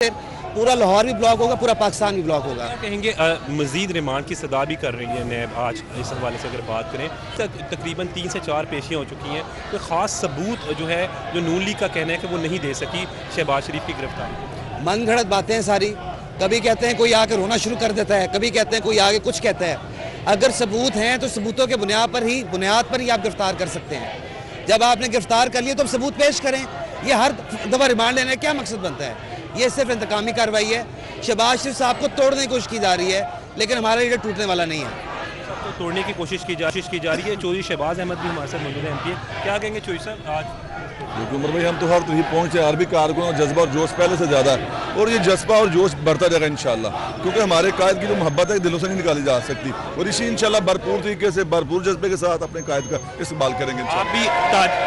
फिर पूरा लाहौर भी ब्लॉक होगा, पूरा पाकिस्तान भी ब्लॉक होगा। क्या कहेंगे मज़ीद रिमांड की सदा भी कर रही है नैब आज इस हवाले से अगर बात करें तकरीबन 3 से 4 पेशियाँ हो चुकी हैं, तो ख़ास सबूत जो है जो नून लीग का कहना है कि वो नहीं दे सकी शहबाज शरीफ की गिरफ्तारी। मन घड़त बातें हैं सारी, कभी कहते हैं कोई आकर रोना शुरू कर देता है, कभी कहते हैं कोई आगे कुछ कहता है। अगर सबूत हैं तो सबूतों के बुनियाद पर ही आप गिरफ्तार कर सकते हैं। जब आपने गिरफ्तार कर लिया तो सबूत पेश करें। ये हर दफ़ा रिमांड लेने का क्या मकसद बनता है? ये सिर्फ इंतकामी कार्रवाई है। शहबाज शरीफ साहब को तोड़ने की कोशिश की जा रही है, लेकिन हमारा लीडर टूटने वाला नहीं है। सबको तोड़ने की कोशिश की जा रही है। चौधरी शहबाज अहमद भी हमारे साथ मौजूद है, MP। क्या कहेंगे चौधरी साहब आज? देखिए उमर भाई, हम तो हर तरह पहुंचे, आर्मी कारकुन और जज्बा और जोश पहले से ज़्यादा है, और ये जज्बा और जोश बढ़ता जाएगा इंशाल्लाह, क्योंकि हमारे कायद की जो मोहब्बत है दिलों से नहीं निकाली जा सकती, और इसी इंशाल्लाह भरपूर तरीके से भरपूर जज्बे के साथ अपने कायद का इस्तेमाल करेंगे। आप भी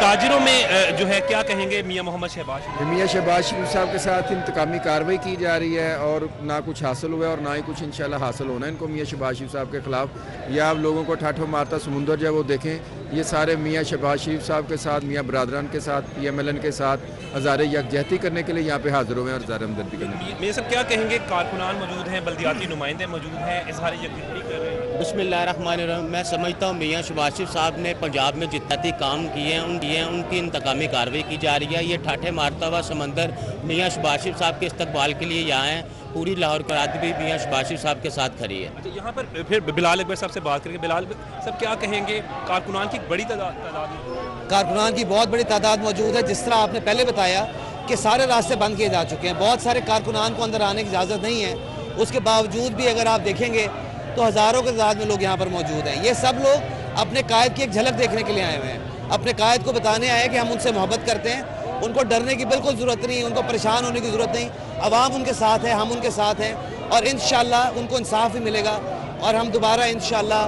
ताजिरों में जो है क्या कहेंगे मियाँ मोहम्मद शहबाज? मियाँ शहबाज शरीफ साहब के साथ इंतकामी कार्रवाई की जा रही है, और ना कुछ हासिल हुआ है और ना ही कुछ इंशाल्लाह हासिल होना है इनको मियाँ शहबाज शरीफ साहब के खिलाफ। या आप लोगों को ठाठो मारता समुंदर जो है वो देखें, ये सारे मियाँ शहबाज शरीफ साहब के साथ, मियाँ बरादरान के साथ, PMLN के साथ हज़ारे यकजहती करने के लिए यहाँ पे हाजिर हुए हैं और हज़ारे हमदर्दी करने। मेरे सब क्या कहेंगे, कारकुनान मौजूद हैं, बल्दियाती नुमाइंदे मौजूद हैं, इज़हार यकजहती कर रहे हैं। बिस्मिल्लाहिर्रहमानिर्रहीम। मैं समझता हूँ मियाँ शहबाज शरीफ साहब ने पंजाब में जितने काम किए हैं उनकी इंतकामी कार्रवाई की जा रही है। ये ठाठे मारता हुआ समंदर मियाँ शहबाज शरीफ साहब के इस्तकबाल के लिए यहाँ है। पूरी लाहौर कराती भी मियाँ शहबाज शरीफ साहब के साथ खड़ी है। अच्छा, यहाँ पर फिर बिलाल अकबर साहब से बात करेंगे। बिलाल साहब क्या कहेंगे, कारकुनान की बड़ी तादाद कारकुनान की बहुत बड़ी तादाद मौजूद है। जिस तरह आपने पहले बताया कि सारे रास्ते बंद किए जा चुके हैं, बहुत सारे कारकुनान को अंदर आने की इजाज़त नहीं है। उसके बावजूद भी अगर आप देखेंगे तो हज़ारों की तादाद में लोग यहाँ पर मौजूद हैं। ये सब लोग अपने कायद की एक झलक देखने के लिए आए हुए हैं, अपने कायद को बताने आए कि हम उनसे मोहब्बत करते हैं। उनको डरने की बिल्कुल ज़रूरत नहीं, उनको परेशान होने की ज़रूरत नहीं। अवाम उनके साथ है, हम उनके साथ हैं, और इंशाल्लाह उनको इंसाफ भी मिलेगा और हम दोबारा इंशाल्लाह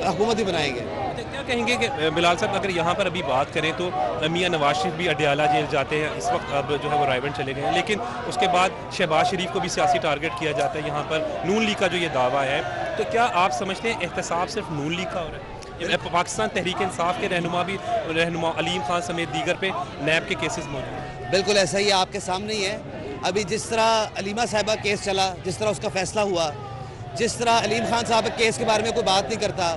हुकूमत भी बनाएंगे। क्या कहेंगे कि बिलाल साहब अगर यहाँ पर अभी बात करें तो मियाँ नवाज शरीफ भी अडयाला जेल जाते हैं इस वक्त, अब जो है वो रायबंद चले गए हैं, लेकिन उसके बाद शहबाज शरीफ को भी सियासी टारगेट किया जाता है। यहाँ पर नून लीग का जो ये दावा है, तो क्या आप समझते हैं एहतसाब सिर्फ नून लीग का हो रहा है? पाकिस्तान तहरीक इंसाफ के रहनुमा अलीम खान समेत दीगर पे नैब के केसेस मौजूद हैं? बिल्कुल ऐसा ही आपके सामने ही है। अभी जिस तरह अलीमा साहिबा केस चला, जिस तरह उसका फैसला हुआ, जिस तरह अलीम खान साहब के केस के बारे में कोई बात नहीं करता,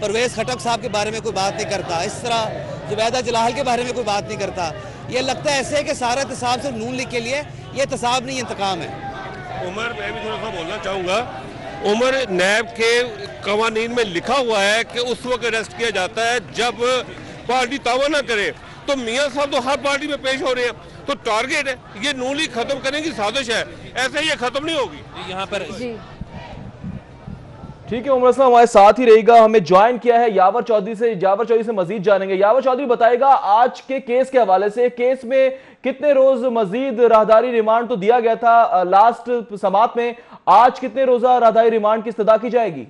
परवेज़ खटक साहब के बारे में कोई बात नहीं करता, इस तरह जुबैदा जलाल के बारे में कोई बात नहीं करता। ये लगता है ऐसे है कि सारा एहतसाब सिर्फ नून लीग के लिए, ये एहतसाब नहीं, इंतकाम है। उमर, मैं भी थोड़ा सा बोलना चाहूँगा। उमर, नैब के कवानीन में लिखा हुआ है कि उस वक्त अरेस्ट किया जाता है जब पार्टी दावा ना करे, तो मियाँ साहब तो हर पार्टी में पेश हो रहे हैं, तो टारगेट है ये नून लीग खत्म करने की साजिश है, ऐसे ये खत्म नहीं होगी। यहाँ पर ठीक है, उमर हमारे साथ ही रहेगा। हमें ज्वाइन किया है यावर चौधरी से मजीद जानेंगे। यावर चौधरी बताएगा आज के केस के हवाले से, केस में कितने रोज मजीद राहदारी रिमांड तो दिया गया था लास्ट समात में, आज कितने रोजा राहदारी रिमांड की इस्तदा की जाएगी?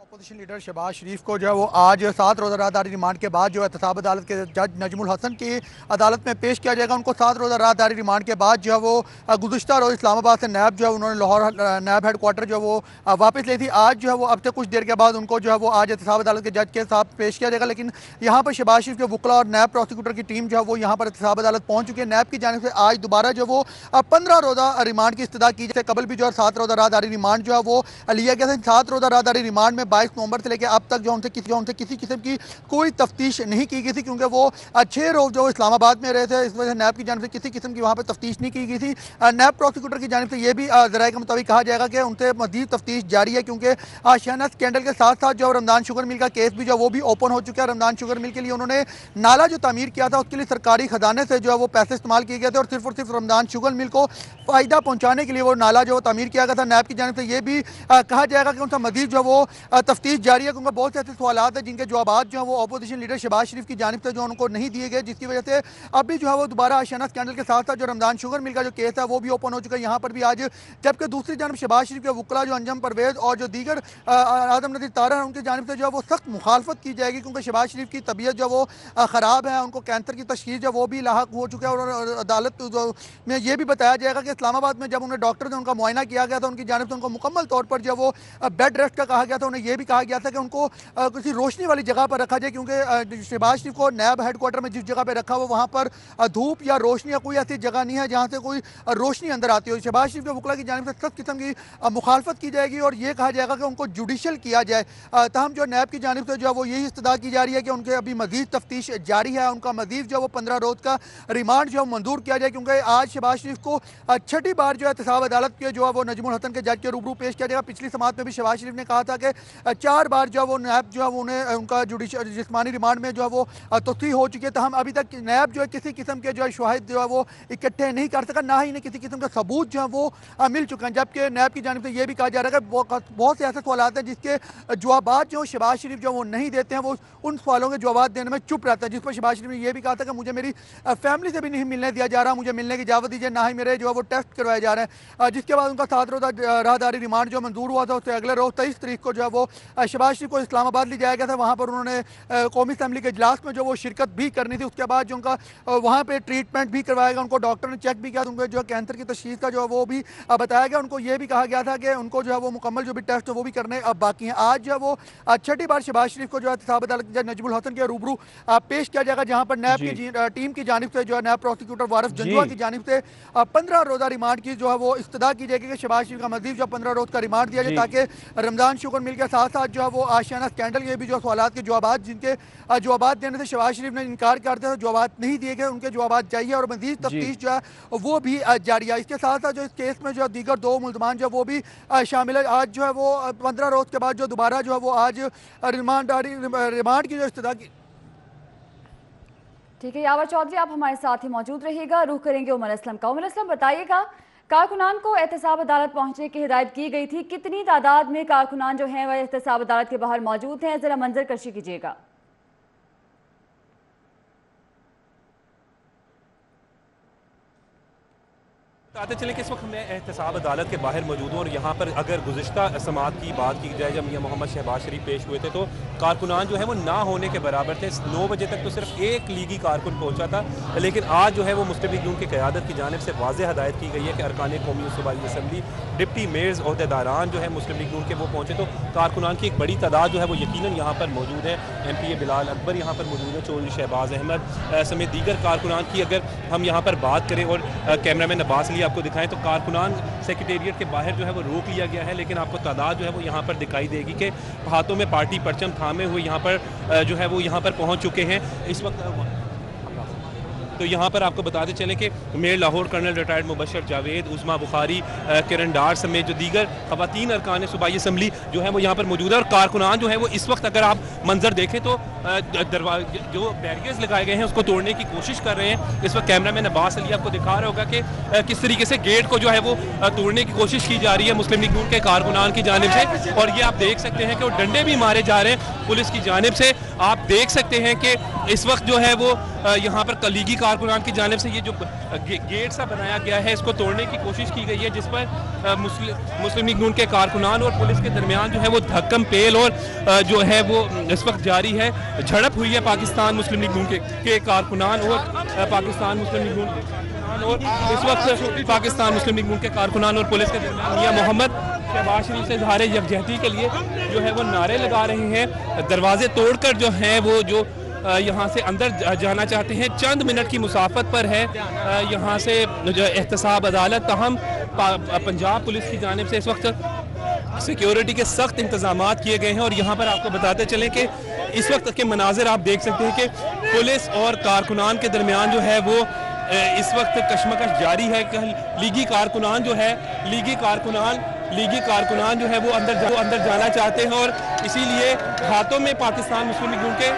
अपोजिशन लीडर शहबाज शरीफ को जो है वो आज 7 रोज़ा राहदारी रिमांड के बाद जो है एहतसाब अदालत के जज नजमुल हसन की अदालत में पेश किया जाएगा। उनको 7 रोज़ा राहदारी रिमांड के बाद जो है वो गुज़िश्ता रोज़ इस्लामाबाद से नैब जो है उन्होंने लाहौर नैब हेड क्वार्टर जो है वो वापस ली थी। आज जो है वो अब से कुछ देर के बाद उनको जो है वो आज एहतसाब अदालत के जज के साथ पेश किया जाएगा। लेकिन यहाँ पर शहबाज शरीफ के वकला और नैब प्रोसिक्यूटर की टीम जो है वो यहाँ पर एहतसाब अदालत पहुँच चुकी है। नैब की जानिब से आज दोबारा जो वो 15 रोज़ा रिमांड की इस्तदा की जाए। कबल भी जो है 7 रोज़ा राहदारी रिमांड जो है वो लिया गया था। 7 रोज़ा राहदारी रिमांड में 22 नवंबर से लेकर अब तक जो उनसे किसी किस्म की कोई तफ्तीश नहीं की गई थी, क्योंकि वो 6 रोज जो इस्लामाबाद में रहे थे, इस वजह से नैब की जानिब से किसी किस्म की वहाँ पर तफ्तीश नहीं की गई थी। नैब प्रोसिक्यूटर की जानिब से ये भी ज़राए के मुताबिक कहा जाएगा कि उनसे मज़ीद तफ्तीश जारी है, क्योंकि शहनाज स्कैंडल के साथ साथ जो रमज़ान शुगर मिल का केस भी जो वो भी ओपन हो चुका है। रमज़ान शुगर मिल के लिए उन्होंने नाला जो तामीर किया था उसके लिए सरकारी खजाने से जो है वो पैसे इस्तेमाल किए गए थे, और सिर्फ रमज़ान शुगर मिल को फ़ायदा पहुँचाने के लिए वो नाला जो तामीर किया गया था। नैब की जानिब से ये भी कहा जाएगा कि उनका मज़ीद जो वो तफ्तीश जारी है, क्योंकि बहुत से ऐसे सवालात हैं जिनके जवाब जो है वो अपोजिशन लीडर शहबाज शरीफ की जानिब से जो उनको नहीं दिए गए, जिसकी वजह से अभी जो है वो दोबारा शहनाज स्कैंडल के साथ साथ जो रमज़ान शुगर मिल का जो केस है वो भी ओपन हो चुका है यहाँ पर भी आज। जबकि दूसरी जानिब शहबाज शरीफ के वकला जो अंजम परवेज़ और जो दीगर आदम नज़ीर तारा हैं उनकी जानिब से जो है वो सख्त मुखालफत की जाएगी, क्योंकि शहबाज शरीफ की तबीयत जो वो ख़राब है, उनको कैंसर की तशखीस जो वो भी लाहक हो चुका है। और अदालत में ये भी बताया जाएगा कि इस्लामाबाद में जब उन्हें डॉक्टर ने उनका मुआयना किया गया था, उनकी जानिब से उनको मुकम्मल तौर पर जो वो बेड रेस्ट का कहा गया था। उन्हें यह भी कहा गया था कि उनको किसी रोशनी वाली जगह पर रखा जाए, क्योंकि शहबाज शरीफ को नैब हेडक्वार्टर में जिस जगह पर रखा हुआ वहाँ पर धूप या रोशनी या कोई ऐसी जगह नहीं है जहाँ से कोई रोशनी अंदर आती हो। शहबाज शरीफ के वकला की जानिब से सख्त किस्म की मुखालफत की जाएगी और ये कहा जाएगा कि उनको जुडिशल किया जाए। तहम जो नैब की जानिब से जो है वो यही इस्तदा की जा रही है कि उनके अभी मजीद तफ्तीश जारी है, उनका मजीद जो है वो 15 रोज़ का रिमांड जो है मंजूर किया जाए, क्योंकि आज शहबाज शरीफ को छठी बार जो है एहतसाब अदालत के जो है वो नजमुल हसन के जज के रूबरू पेश किया जाएगा। पिछली समात में भी शहबाज शरीफ ने कहा था कि 4 बार जो है वो नैब जो है उन्हें उनका जुडिशल जिस्मानी रिमांड में जो है वो तोसी हो चुकी है। तहम अभी तक नैब जो है किसी किस्म के जो है शवाहिद जो है वो इकट्ठे नहीं कर सका, ना ही इन्हें किसी किस्म का सबूत जो है वो मिल चुके हैं। जबकि नैब की जानिब से ये भी कहा जा रहा है कि बहुत से ऐसे सवाल हैं जिसके जवाब जो शहबाज शरीफ जो वो नहीं देते हैं, वो उन सवालों के जवाब देने में चुप रहता है, जिस पर शहबाज शरीफ ने यह भी कहा था कि मुझे मेरी फैमिली से भी नहीं मिलने दिया जा रहा, मुझे मिलने की इजाज़त दीजिए, ना ही मेरे जो है वो टेस्ट करवाए जा रहे हैं। जिसके बाद उनका 7 रोज़ा राहदारी रिमांड जो मंजूर हुआ था, उससे अगले रोज़ 23 तारीख को जो है वो शहबाज शरीफ को इस्लामाबाद ले जाया गया था। वहाँ पर उन्होंने कौमी असम्बली के इजलास में जो वो शिरकत भी करनी थी। उसके बाद जो उनका वहाँ पर ट्रीटमेंट भी करवाया गया, उनको डॉक्टर ने चेक भी किया, उनको जो कैंसर की तशखीस का जो है वो भी बताया गया। उनको ये भी कहा गया था कि उनको जो है वो मुकम्मल जो भी टेस्ट है वो भी करने अब बाकी हैं। आज जो है वो छठी बार शहबाज शरीफ को जो है एहतसाब अदालत जज नजमुल हसन के रूबरू पेश किया जाएगा, जहां पर नैब की टीम की जानिब से जो है नैब प्रोसिक्यूटर वारिस जंजुआ की जानिब से 15 रोज़ा रिमांड की जो है वो इस्तदा की जाएगी कि शहबाज शरीफ का मजीद जो 15 रोज़ का रिमांड दिया जाए, ताकि रमजान शुक्र मिल के साथ साथ जो है वो आशियाना स्कैंडल के भी जो सवालात के जवाब जिनके जवाब देने से शहबाज शरीफ ने इनकार करते थे, जवाब नहीं दिए गए, उनके जवाब चाहिए और मजीद तफ्तीश जो है वो भी जारी है। इसके साथ साथ जो इस केस में जो दीगर 2 मुल्ज़मान जो वो भी शामिल है। आज जो है वो 15 रोज़ के बाद जो दोबारा जो है वो आज रिमांड की जो इस्तदा की। ठीक है यावर चौधरी, आप हमारे साथ ही मौजूद रहिएगा। रुख करेंगे उमर असलम का। उमर असलम, बताइएगा, कारकुनान को एहतसाब अदालत पहुंचने की हिदायत की गई थी, कितनी तादाद में कारकुनान जो हैं वह एहतसाब अदालत के बाहर मौजूद हैं? जरा मंजर कशी कीजिएगा। बताते चले कि इस वक्त मैं एहतसाब अदालत के बाहर मौजूद हूँ और यहाँ पर अगर गुज़िश्ता समात की बात की जाए, जब मियां मोहम्मद शहबाज शरीफ पेश हुए थे तो कारकुनान जो है वो ना होने के बराबर थे। 9 बजे तक तो सिर्फ एक लीगी कारकुन पहुँचा था, लेकिन आज जो है वो मुस्लिम लीग नून की क़यादत की जानिब से वाज़ेह हदायत की गई है कि अरकान कौमी सूबाई असम्बली, डिप्टी मेयर्स, अहदेदारान जो है मुस्लिम लीग नून के वो पहुँचे। तो कारकुनान की एक बड़ी तादाद जो है वो यकीनन यहाँ पर मौजूद है। MPA बिलाल अकबर यहाँ पर मौजूद है, चौधरी शहबाज अहमद समेत दीगर कारकुनान की अगर हम यहाँ पर बात करें और कैमरामैन अब्बास अली आपको दिखाएं तो कारकुनान सेक्रेटेरिएट के बाहर जो है वो रोक लिया गया है, लेकिन आपको तादाद जो है वो यहाँ पर दिखाई देगी कि हाथों में पार्टी परचम थामे हुए यहाँ पर जो है वो यहाँ पर पहुँच चुके हैं इस वक्त। तो यहाँ पर आपको बताते चलें कि mayor Lahore colonel retired Mubashar Javed, Uzma Bukhari, Kiran Dar समेत जो दीगर ख़वातीन अरकान सूबाई असम्बली जो है वो यहाँ पर मौजूद है। और कारकुनान जो है वो इस वक्त अगर आप मंजर देखें तो जो बैरियर्स लगाए गए हैं उसको तोड़ने की कोशिश कर रहे हैं। इस वक्त कैमरामैन अब्बास अली आपको दिखा रहा होगा कि किस तरीके से गेट को जो है वो तोड़ने की कोशिश की जा रही है मुस्लिम लीग नून के कारकुनान की जानिब से। और ये आप देख सकते हैं कि वो डंडे भी मारे जा रहे हैं पुलिस की जानिब से। आप देख सकते हैं कि इस वक्त जो है वो यहाँ पर लीगी कारकुनान की जानिब से ये जो गेट सा बनाया गया है इसको तोड़ने की कोशिश की गई है, जिस पर मुस्लिम लीग नून के कारकुनान और पुलिस के दरमियान जो है वो धक्कम पेल और जो है वो इस वक्त जारी है। झड़प हुई है पाकिस्तान मुस्लिम लीग नून के कारकुनान और पाकिस्तान मुस्लिम लीग नून और इस वक्त पाकिस्तान मुस्लिम लीग नून के कारकुनान और पुलिस के दरमियान मियां मोहम्मद शहबाज शरीफ से इज़हार यकजहती के लिए जो है वो नारे लगा रहे हैं। दरवाजे तोड़कर जो है वो जो यहाँ से अंदर जाना चाहते हैं। चंद मिनट की मुसाफत पर है यहाँ से जो एहतसाब अदालत। तहम पंजाब पुलिस की जानिब से इस वक्त सिक्योरिटी के सख्त इंतजाम किए गए हैं। और यहाँ पर आपको बताते चलें कि इस वक्त के मनाजिर आप देख सकते हैं कि पुलिस और कारकुनान के दरमियान जो है वो इस वक्त कशमकश जारी है। लीगी कारकुनान जो है वो अंदर जाना चाहते हैं और इसीलिए हाथों में पाकिस्तान मुस्लिम लीग नून के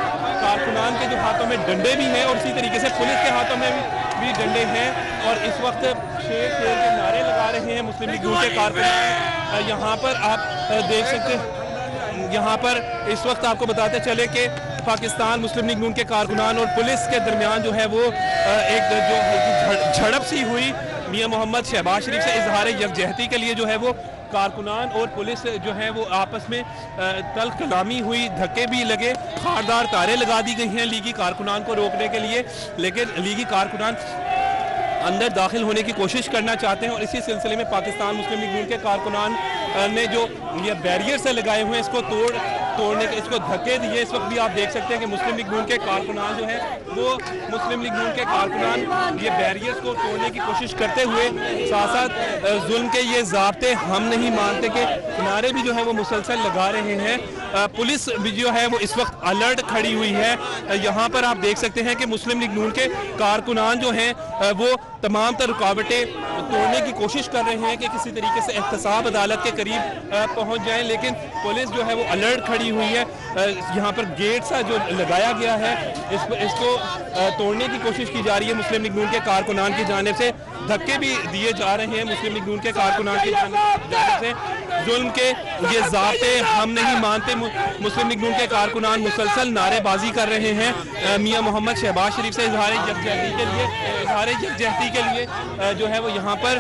कारकुनान के जो हाथों में डंडे भी हैं और इसी तरीके से पुलिस के हाथों में भी डंडे हैं और इस वक्त शेर शेर के नारे लगा रहे हैं मुस्लिम लीग नून के कारकुनान। यहाँ पर आप देख सकते हैं, यहाँ पर इस वक्त आपको बताते चले कि पाकिस्तान मुस्लिम लीग नून के कारकुनान और पुलिस के दरमियान जो है वो एक जो झड़प सी हुई। मियां मोहम्मद शहबाज शरीफ से इजहार यकजहती के लिए जो है वो कारकुनान और पुलिस जो है वो आपस में तल्ख कलामी हुई, धक्के भी लगे, खारदार तारे लगा दी गई हैं लीगी कारकुनान को रोकने के लिए, लेकिन लीगी कारकुनान अंदर दाखिल होने की कोशिश करना चाहते हैं। और इसी सिलसिले में पाकिस्तान मुस्लिम लीग नून के कारकुनान ने जो ये बैरियर से लगाए हुए हैं इसको तोड़ तोड़ने के, इसको धक्के दिए। इस वक्त भी आप देख सकते हैं कि मुस्लिम लीग नून के कारकुनान जो है वो मुस्लिम लीग नून के कारकुनान ये बैरियर्स को तोड़ने की कोशिश करते हुए साथ साथ जुल्म के ये ज़ाब्ते हम नहीं मानते के नारे भी जो है वो मुसलसल लगा रहे हैं। पुलिस भी जो है वो इस वक्त अलर्ट खड़ी हुई है। यहाँ पर आप देख सकते हैं कि मुस्लिम लीग नून के कारकुनान जो हैं वो तमाम तर रुकावटें तोड़ने की कोशिश कर रहे हैं कि किसी तरीके से एहतसाब अदालत के करीब पहुंच जाएं, लेकिन पुलिस जो है वो अलर्ट खड़ी हुई है। यहाँ पर गेट सा जो लगाया गया है इसको तोड़ने की कोशिश की जा रही है मुस्लिम लीग नून के कारकुनान की जानिब से। धक्के भी दिए जा रहे हैं मुस्लिम लीग नून के कारकुनान की जानिब से। जुल्म के ये ज़ाब्ते हम नहीं मानते। मुस्लिम लीग नून के कारकुनान मुसलसल नारेबाजी कर रहे हैं। मियां मोहम्मद शहबाज शरीफ से इजहार यकजहती के लिए जो है वो यहाँ पर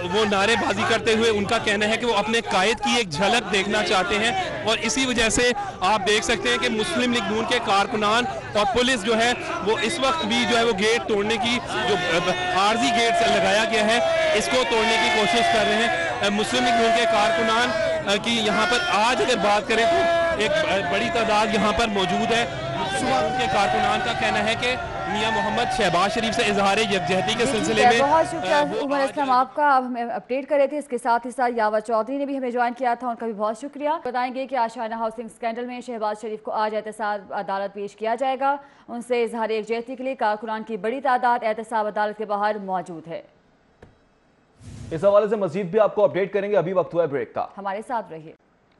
वो नारेबाजी करते हुए उनका कहना है कि वो अपने कायद की एक झलक देखना चाहते हैं, और इसी वजह से आप देख सकते हैं कि मुस्लिम लीग नून के कारकुनान और पुलिस जो है वो इस वक्त भी जो है वो गेट तोड़ने की, जो आर्जी गेट लगाया गया है, इसको तोड़ने की कोशिश कर रहे हैं। मुस्लिम लीग नून के कारकुनान की यहाँ पर आज अगर बात करें तो एक बड़ी तादाद यहाँ पर मौजूद है। उनके कारकुनान का कहना है कि मियां मोहम्मद शहबाज शरीफ से इजहार यकजहती के सिलसिले में। बहुत शुक्रिया उमर असलम आपका, आप हमें अपडेट कर रहे थे। इसके साथ ही साथ यावर चौधरी ने भी हमें ज्वाइन किया था, उनका भी बहुत शुक्रिया। बताएंगे कि आशियाना हाउसिंग स्कैंडल में शहबाज शरीफ को आज एहतसाब अदालत पेश किया जाएगा। उनसे इजहार यकजहती के लिए कारकुनान की बड़ी तादाद एहतसाब अदालत के बाहर मौजूद है। इस हवाले से मजीद भी आपको अपडेट करेंगे। अभी वक्त हुआ है ब्रेक का, हमारे साथ रहिए।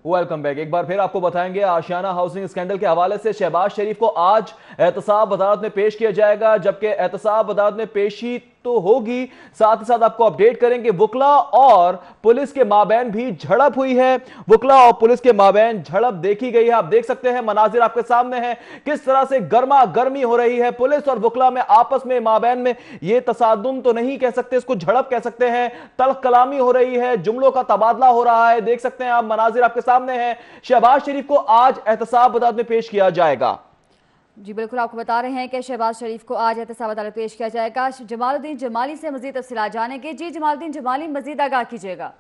Welcome back. एक बार फिर आपको बताएंगे आशियाना हाउसिंग स्कैंडल के हवाले से शहबाज शरीफ को आज एहतसाब अदालत में पेश किया जाएगा। जबकि एहतसाब अदालत में पेशी तो होगी, साथ ही साथ आपको अपडेट करेंगे वुकला और पुलिस के माबैन भी झड़प हुई है। वुकला और पुलिस के माबैन झड़प देखी गई है। आप देख सकते हैं, मनाजिर आपके सामने है, किस तरह से गर्मा गर्मी हो रही है पुलिस और वुकला में आपस में, माबैन में। ये तसादुम तो नहीं कह सकते, इसको झड़प कह सकते हैं। तल्ख कलामी हो रही है, जुमलों का तबादला हो रहा है। देख सकते हैं आप, मनाजिर आपके सामने है। शहबाज शरीफ को आज एहतसाब अदालत में पेश किया जाएगा। जी बिल्कुल, आपको बता रहे हैं कि शहबाज शरीफ को आज एहतसाब अदालत पेश किया जाएगा। जमालुद्दीन जमाली से मजीद तफसीलात जानेंगे। जी जमालुद्दीन जमाली, मजीद आगाह कीजिएगा।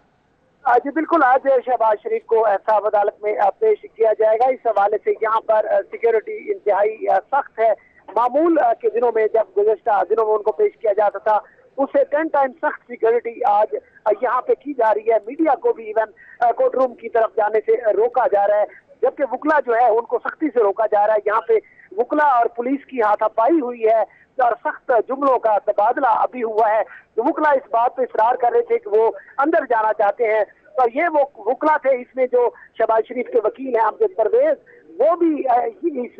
जी बिल्कुल, आज शहबाज शरीफ को एहतसाब अदालत में पेश किया जाएगा। इस हवाले से यहाँ पर सिक्योरिटी इंतहाई सख्त है। मामूल के दिनों में, जब गुज़श्ता दिनों में उनको पेश किया जाता था, उससे 10 टाइम सख्त सिक्योरिटी आज यहाँ पे की जा रही है। मीडिया को भी इवन कोर्ट रूम की तरफ जाने से रोका जा रहा है, जबकि वुकला जो है उनको सख्ती से रोका जा रहा है। यहाँ पे वुकला और पुलिस की हाथापाई हुई है और सख्त जुमलों का तबादला अभी हुआ है। तो वुकला इस बात पे इसरार कर रहे थे कि वो अंदर जाना चाहते हैं, और ये वो वुकला थे। इसमें जो शहबाज शरीफ के वकील हैं अमजद परवेज, वो भी इस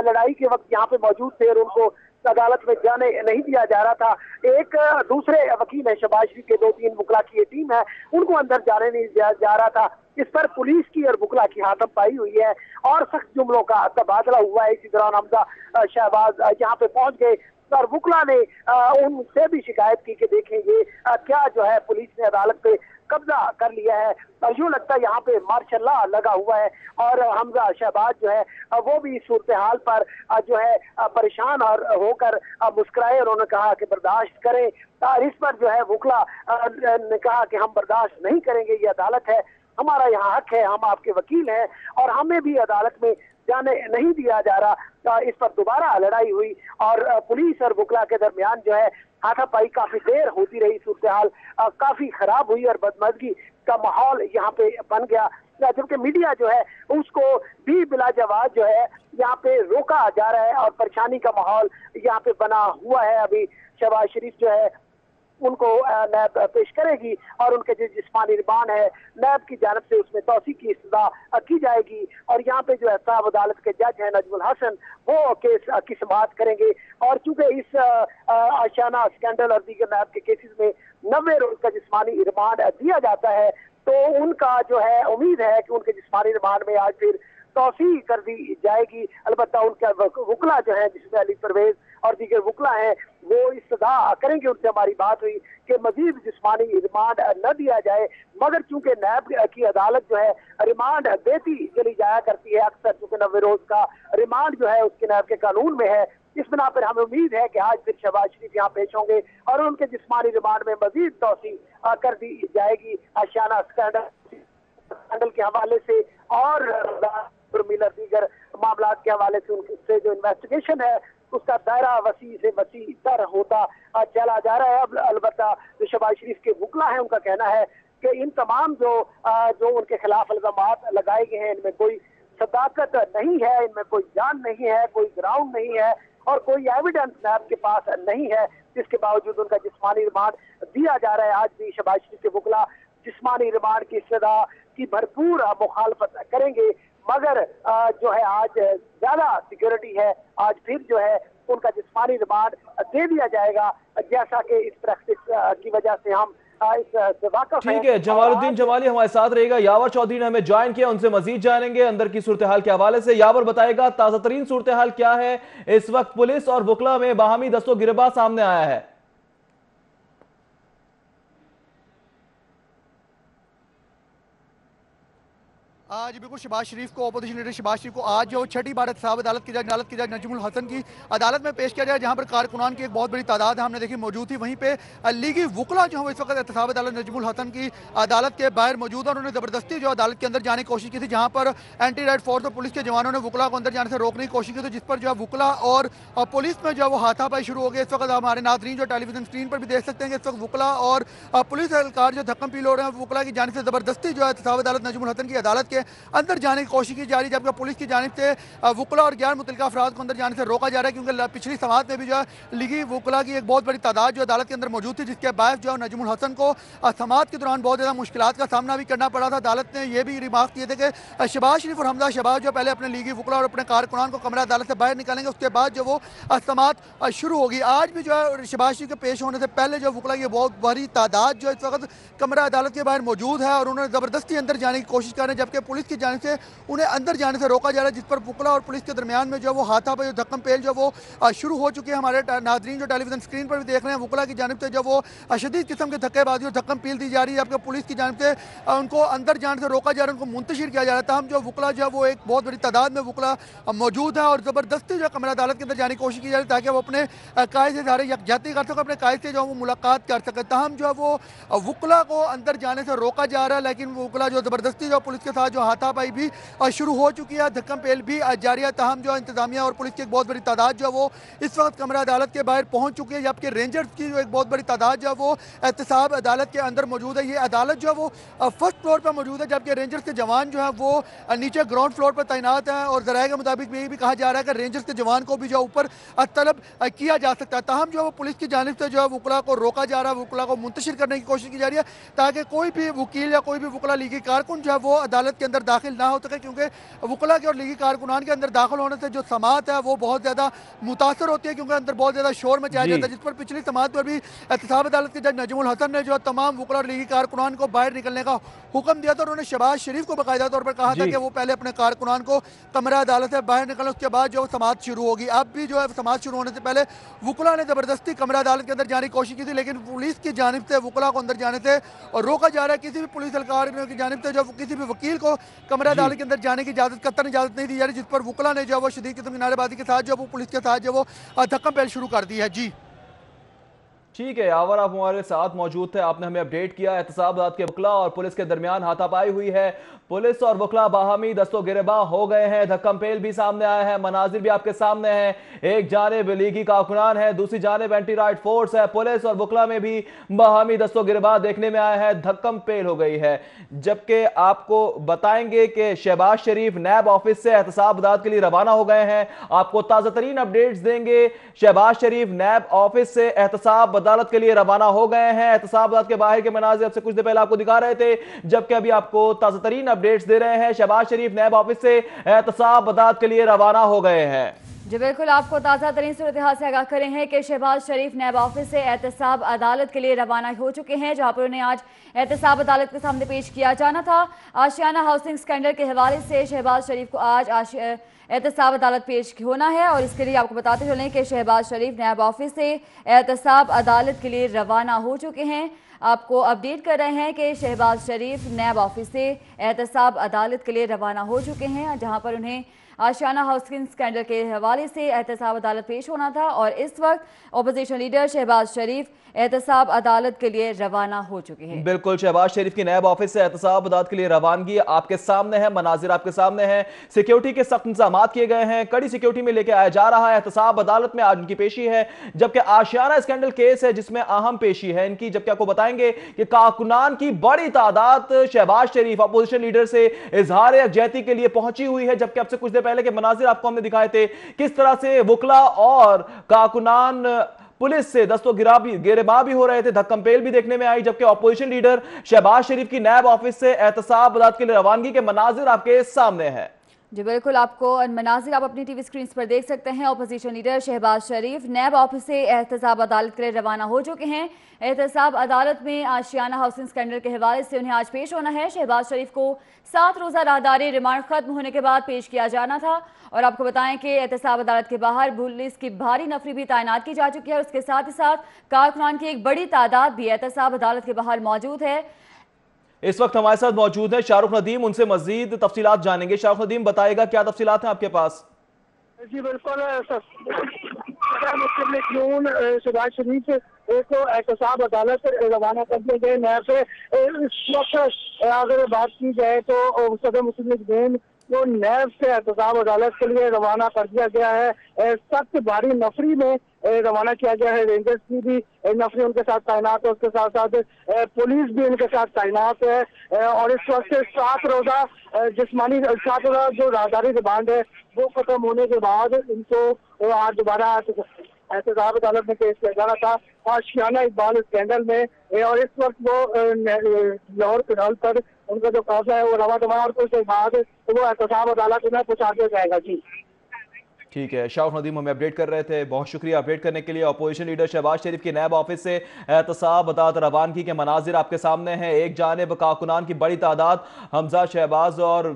लड़ाई के वक्त यहाँ पे मौजूद थे और उनको अदालत में जाने नहीं दिया जा रहा था। एक दूसरे वकील है शहबाज शरीफ के, 2-3 वुकला की ये टीम है, उनको अंदर जाने नहीं जा रहा था। इस पर पुलिस की और वुकला की हाथापाई हुई है और सख्त जुमलों का तबादला हुआ है। इसी दौरान हमजा शहबाज यहाँ पे पहुंच गए और वुकला ने उनसे भी शिकायत की कि देखें ये क्या जो है पुलिस ने अदालत पे कब्जा कर लिया है, और यूँ लगता है यहाँ पे मार्शल लॉ लगा हुआ है। और हमजा शहबाज जो है वो भी इस सूरत हाल पर जो है परेशान और होकर मुस्कुराए। उन्होंने कहा कि बर्दाश्त करें, और इस पर जो है वुकला ने कहा कि हम बर्दाश्त नहीं करेंगे, ये अदालत है, हमारा यहाँ हक है, हम आपके वकील हैं और हमें भी अदालत में जाने नहीं दिया जा रहा। इस पर दोबारा लड़ाई हुई और पुलिस और वुकला के दरमियान जो है हाथापाई काफी देर होती रही। सूरत हाल काफी खराब हुई और बदमजगी का माहौल यहाँ पे बन गया, जबकि मीडिया जो है उसको भी बिला जवाब जो है यहाँ पे रोका जा रहा है और परेशानी का माहौल यहाँ पे बना हुआ है। अभी शहबाज शरीफ जो है उनको नैब पेश करेगी और उनके जो जिस्मानी रिमांड है नैब की जानब से उसमें तौसी की इस्तदा की जाएगी। और यहाँ पे जो एहतसाब अदालत के जज हैं नजमुल हसन, वो केस की समाअत करेंगे। और चूंकि इस आशियाना स्कैंडल और दीगर नैब के केसेस में 90 रोज का जिस्मानी रिमांड दिया जाता है, तो उनका जो है उम्मीद है कि उनके जिस्मानी रिमांड में आज फिर तौसी कर दी जाएगी। अलबत्ता उनका वुकला जो है, जिसमें अली परवेज और दीगर वुकला हैं, वो इस्तदा करेंगे। उनसे हमारी बात हुई कि मजीद जिस्मानी रिमांड न दिया जाए, मगर चूंकि नैब की अदालत जो है रिमांड देती चली जाया करती है अक्सर, चूंकि 90 रोज का रिमांड जो है उसके नैब के कानून में है। इस बिना पर हमें उम्मीद है कि आज फिर शहबाज शरीफ यहाँ पेश होंगे और उनके जिस्मानी रिमांड में मजीद तौसी कर दी जाएगी। आशियाना स्कैंडल के हवाले से और मिलर दीगर मामला के हवाले से उनसे जो इन्वेस्टिगेशन है उसका दायरा वसी से वसी तर होता चला जा रहा है। अब अलबत्ता जो शहबाज शरीफ के वकला है उनका कहना है कि इन तमाम जो उनके खिलाफ इल्जामात लगाए गए हैं इनमें कोई सदाकत नहीं है, इनमें कोई जान नहीं है, कोई ग्राउंड नहीं है और कोई एविडेंस नैब के पास नहीं है, जिसके बावजूद उनका जिस्मानी रिमांड दिया जा रहा है। आज भी शहबाज शरीफ के वकला जिस्मानी रिमांड की सजा की भरपूर मुखालफत करेंगे, मगर जो है आज ज्यादा सिक्योरिटी है, आज फिर जो है उनका जिस्मानी रिमांड दे दिया जाएगा, जैसा कि इस प्रैक्टिस की वजह से हम ठीक है। जमालुद्दीन जमाली हमारे साथ रहेगा, यावर चौधरी ने हमें ज्वाइन किया, उनसे मजीद जानेंगे अंदर की सूरत हाल के हवाले से। यावर बताएगा ताजा तरीन सूरत हाल क्या है इस वक्त पुलिस और वकला में बाहमी दस्तो गिरबान सामने आया है। आज बिल्कुल शहबाज शरीफ को, अपोजिशन लीडर शहबाज शरीफ को आज जो छठी बार एहतसाब अदालत की जज नजमुल हसन की अदालत में पेश किया जाए, जहां पर कारकुनान की एक बहुत बड़ी तादाद है हमने देखी मौजूद थी। वहीं पे लीगी वकला जो है इस वक्त एहतसाब अदालत नजमुल हसन की अदालत के बाहर मौजूद है। उन्होंने ज़बरदस्ती जो अदालत के अंदर जाने की कोशिश की थी, जहाँ पर एंटी राइट फोर्स और पुलिस के जवानों ने वकला को अंदर जाने से रोकने की कोशिश की थी, जिस पर जो है वकला और पुलिस में जो है वो हाथापाई शुरू हो गई। इस वक्त हमारे नाज़रीन जो टेलीविजन स्क्रीन पर भी देख सकते हैं कि इस वक्त वकला और पुलिस एहलकार जो धक्कम पील हो रहे हैं, वकला की जानिब से ज़बरदस्ती जो है एहतसाब अदालत नजमुल हसन की अदालत के अंदर जाने की कोशिश की जा रही है, जबकि पुलिस की जानिब से वकला और गैर मुतल्लिका अफराद को अंदर जाने से रोका जा रहा है, क्योंकि पिछली समाअत में भी जो है लीगी वकला की एक बहुत बड़ी तादाद जो अदालत के अंदर मौजूद थी, जिसके बायस जो है नजमुल हसन को समाअत के दौरान बहुत ज़्यादा मुश्किलात का सामना भी करना पड़ा था। अदालत ने यह भी रिमार्क किए थे कि शहबाज शरीफ और हमजा शहबाज जो पहले अपने लीगी वकला और अपने कारकुनान को कमरा अदालत से बाहर निकालेंगे, उसके बाद जो वो समाअत शुरू होगी। आज भी जो है शहबाज शरीफ के पेश होने से पहले जो वकला की बहुत बड़ी तादाद जो इस वक्त कमरा अदालत के बाहर मौजूद है और उन्होंने ज़बरदस्ती अंदर जाने की कोशिश कर रहे हैं, जबकि पुलिस की जानिब से उन्हें अंदर जाने से रोका जा रहा है, जिस पर वकला और पुलिस के दरमियान में जो वो हाथापाई और धक्कम पेल जो वो शुरू हो चुकी है। हमारे नाज़रीन जो टेलीविजन स्क्रीन पर भी देख रहे हैं, वकला की जानिब से जो वो शदीद किस्म के धक्केबाजी और धक्कम पील दी जा रही है, जबकि पुलिस की जानिब से उनको अंदर जाने से रोका जा रहा है, उनको मुंतशिर किया जा रहा है। तमाम जो वकला जो है वो एक बहुत बड़ी तादाद में वकला मौजूद है और ज़बरदस्ती जो कमरा अदालत के अंदर जाने की कोशिश की जा रही है, ताकि वो अपने कायद से सारे यकजहती कर सकें, अपने कायद से जो वो मुलाकात कर सके। तहम जो है वो वकला को अंदर जाने से रोका जा रहा है, लेकिन वकला जो ज़बरदस्ती जो पुलिस के साथ जो हाथापाई भी शुरू हो चुकी है, धक्कम पेल भी जारी है। तहम जो इंतजामिया और पुलिस की एक बहुत बड़ी तादाद जो है वो इस वक्त कमरा अदालत के बाहर पहुंच चुकी है, जबकि रेंजर्स की जो एक बहुत बड़ी तादाद जो है वो एहतसाब अदालत के अंदर मौजूद है। ये अदालत जो है वो फर्स्ट फ्लोर पर मौजूद है, जबकि रेंजर्स के जवान जो है वो नीचे ग्राउंड फ्लोर पर तैनात हैं और जराये के मुताबिक ये भी कहा जा रहा है कि रेंजर्स के जवान को भी जो ऊपर तलब किया जा सकता है। तहम जो है वो पुलिस की जानिब से जो है वकला को रोका जा रहा है, वकला को मुंतशिर करने की कोशिश की जा रही है, ताकि कोई भी वकील या कोई भी वकला लीगी कारकुन जो है वो अदालत के अंदर दाखिल ना हो सके, क्योंकि वकला के और लीगी कारकुनान के अंदर दाखिल होने से जो समाअत है वो बहुत ज़्यादा मुतासर होती है, क्योंकि अंदर बहुत ज़्यादा शोर मचाया जाता है, जिस पर पिछली समाअत पर भी एहतसाब अदालत के जज नजमुल हसन ने जो तमाम वकला और लीगी कारकुनान को बाहर निकलने का हुक्म दिया था। उन्होंने शहबाज शरीफ को बाकायदा तौर पर कहा था कि वो पहले अपने कारकुनान को कमरा अदालत से बाहर निकलें, उसके बाद जो समाअत शुरू होगी। अब भी जो है समाअत शुरू होने से पहले वकला ने ज़बरदस्ती कमरा अदालत के अंदर जाने की कोशिश की थी, लेकिन पुलिस की जानिब से वकला को अंदर जाने से और रोका जा रहा है। किसी भी पुलिस एहलकार की जानिब से जो किसी भी वकील को कमरा अदालत के अंदर जाने की कतई इजाज़त नहीं दी जा रही, जिस पर वकला ने जो वो शदीद किस्म की नारेबाजी के साथ जो वो पुलिस के साथ जो वो धक्कम पेल शुरू कर दी है। जी ठीक है यावर, आप हमारे साथ मौजूद थे, आपने हमें अपडेट किया। एहतसाब अदालत के वकला और पुलिस के दरमियान हाथापाई हुई है, पुलिस और वकला बाहमी दस्तो गिरबान हो गए हैं, धक्कम पेल भी सामने आया है, मनाजिर भी आपके सामने हैं। एक जानिब लीगी कारकुनान है, दूसरी जानिब एंटी राइट फोर्स है, पुलिस और वकला में भी बाहमी दस्तो गिरबान देखने में आया है, धक्कम पेल हो गई है। जबकि आपको बताएंगे कि शहबाज शरीफ नैब ऑफिस से एहतसाब अदालत के लिए रवाना हो गए हैं, आपको ताज़ा तरीन अपडेट्स देंगे। शहबाज शरीफ नैब ऑफिस से एहतसाब अदालत के लिए रवाना हो गए हैं। एहतसाब अदालत के बाहर के मनाज़िर से कुछ देर पहले आपको दिखा रहे थे, जबकि अभी आपको ताज़ा तरीन अपडेट्स दे रहे हैं। शहबाज शरीफ नैब ऑफिस से एहतसाब अदालत के लिए रवाना हो गए हैं। जी बिल्कुल, आपको ताज़ा तरीन सूरत हाल से आगाह करें हैं कि शहबाज शरीफ नैब ऑफिस से एहतसाब अदालत के लिए रवाना हो चुके हैं, जहां पर उन्हें आज एहतसाब अदालत के सामने पेश किया जाना था। आशियाना हाउसिंग स्कैंडल के हवाले से शहबाज शरीफ को आज एहतसाब अदालत पेश होना है और इसके लिए आपको बताते चलें कि शहबाज शरीफ नैब ऑफिस से एहतसाब अदालत के लिए रवाना हो चुके हैं। आपको अपडेट कर रहे हैं कि शहबाज शरीफ नैब ऑफिस से एहतसाब अदालत के लिए रवाना हो चुके हैं, जहां पर उन्हें आशियाना हाउसिंग स्कैंडल के हवाले से एहतसाब अदालत पेश होना था और इस वक्त अपोजिशन लीडर शहबाज शरीफ एहतसाब अदालत के लिए रवाना हो चुके हैं। बिल्कुल, शहबाज शरीफ की नैब ऑफिस से एहतसाब अदालत के लिए रवानगी आपके सामने है, मनाजिर आपके सामने है। सिक्योरिटी के सख्त इंतजाम किए गए हैं, कड़ी सिक्योरिटी में लेके आया जा रहा है। एहतसाब अदालत में आज उनकी पेशी है, जबकि आशियाना स्कैंडल केस है जिसमें अहम पेशी है इनकी। जबकि आपको बताएंगे कि कारकुनान की बड़ी तादाद शहबाज शरीफ अपोजिशन लीडर से इजहार यकजहती के लिए पहुंची हुई है। जबकि आपसे कुछ देर पहले के मनाजिर आपको हमने दिखाए थे किस तरह से वकला और कारकुनान पुलिस से गिरबा भी हो रहे थे, धक्कमपेल भी देखने में आई। जबकि अपोजिशन लीडर शहबाज शरीफ की नैब ऑफिस से एहतसाब अदालत के लिए रवानगी के मनाजिर आपके सामने है। जी बिल्कुल, आपको मनाजिर आप अपनी टीवी स्क्रीन पर देख सकते हैं। अपोजिशन लीडर शहबाज शरीफ नैब ऑफिस से एहतसाब अदालत के लिए रवाना हो चुके हैं। एहतसाब अदालत में आशियाना हाउसिंग स्कैंडल के हवाले से उन्हें आज पेश होना है। शहबाज शरीफ को 7 रोज़ा राहदारी रिमांड खत्म होने के बाद पेश किया जाना था और आपको बताएं कि एहतसाब अदालत के बाहर पुलिस की भारी नफरी भी तैनात की जा चुकी है और उसके साथ ही साथ कारकुनान की एक बड़ी तादाद भी एहतसाब अदालत के बाहर मौजूद है। इस वक्त हमारे साथ मौजूद है शाहरुख नदीम, उनसे मजीद तफसीलात जानेंगे। शाहरुख नदीम, बताएगा क्या तफसीलात हैं आपके पास? जी बिल्कुल, मुस्लिम लीग नून शहबाज शरीफ को एहतसाब अदालत रवाना कर दिए गए नैब से। इस वक्त अगर बात की जाए तो सदर मुस्लिम लीग नून को नैब से एहतसाब अदालत के लिए रवाना कर दिया गया है। सख्त भारी नफरी में रवाना किया गया है। रेंजर्स की भी नफरी उनके साथ तैनात है, उसके साथ साथ पुलिस भी उनके साथ तैनात है और इस वक्त 7 रोज़ा जिस्मानी 7 रोज़ा जो राहदारी रिमांड है वो खत्म होने के बाद इनको आज दोबारा एहतसाब अदालत में पेश किया जाना था आशियाना इकबाल स्कैंडल में और इस वक्त वो लाहौर फिलहाल पर उनका जो काफिला है वो रवा दवा और कुछ देर बाद वो एहतसाब अदालत में पहुंचा दिया जाएगा। जी ठीक है, शाहरुख नदीम हमें अपडेट कर रहे थे, बहुत शुक्रिया अपडेट करने के लिए। अपोजिशन लीडर शहबाज शरीफ की नैब ऑफिस से एहतसाब अदालत रवानगी के मनाजिर आपके सामने हैं। एक जानिब कारकुनान की बड़ी तादाद हमजा शहबाज और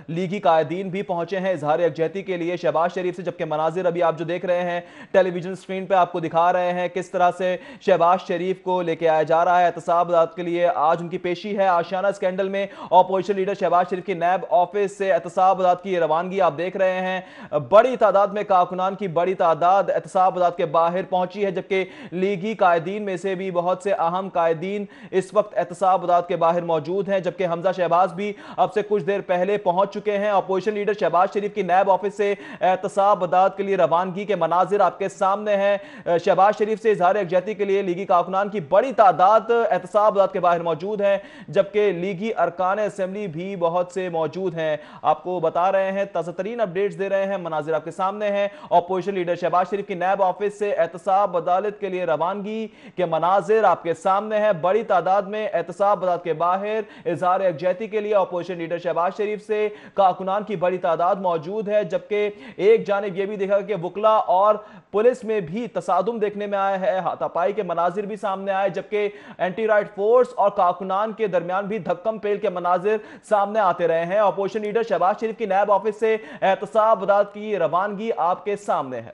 लीगी कायदीन भी पहुंचे हैं इजहार यकजहती के लिए शहबाज शरीफ से। जबकि मनाजिर अभी आप जो देख रहे हैं टेलीविजन स्क्रीन पर आपको दिखा रहे हैं किस तरह से शहबाज शरीफ को लेके आया जा रहा है एहतसाब अदालत के लिए। आज उनकी पेशी है आशियाना स्कैंडल में। अपोजिशन लीडर शहबाज शरीफ की नैब ऑफिस से एहतसाब अदालत की रवानगी आप देख रहे हैं। बड़ी तादाद में कारकुनान की बड़ी तादाद एहतसाब अदालत के बाहर पहुंची है। जबकि लीगी कायदीन में से भी बहुत से अहम कायदीन इस वक्त एहतसाब अदालत के बाहर मौजूद हैं। जबकि हमजा शहबाज भी अब से कुछ देर पहले पहुंच चुके हैं। अपोजिशन लीडर शहबाज शरीफ की नैब ऑफिस से एहतसाब अदालत के लिए रवानगी के मनाजिर आपके सामने हैं। शहबाज शरीफ से इजहार यकजहती के लिए लीगी कारकुनान की बड़ी तादाद एहतसाब अदालत के बाहर मौजूद है। जबकि लीगी अरकान असेंबली भी बहुत से मौजूद हैं। आपको बता रहे हैं, ताज़ा तरीन अपडेट्स दे रहे हैं, मनाजिर आपके सामने हैं। अपोजिशन लीडर शहबाज शरीफ की नैब ऑफिस से एहतसाब अदालत के लिए रवानगी के मनाजिर आपके सामने हैं। बड़ी तादाद में एहतसाब अदालत के बाहर इजहार यकजहती के लिए अपोजिशन लीडर शहबाज शरीफ से कारकुनान की बड़ी तादाद मौजूद है। जबकि एक जानिब यह भी देखा कि वकला और पुलिस में भी तसादुम देखने में आया है, हाथापाई के मनाजिर भी सामने आए। जबकि एंटी राइट फोर्स और कारकुनान के दरमियान भी धक्कम पेल के मनाजिर सामने आते रहे हैं। अपोजिशन लीडर शहबाज शरीफ की नैब ऑफिस से एहतसाब अदालत की रवानगी आपके सामने है।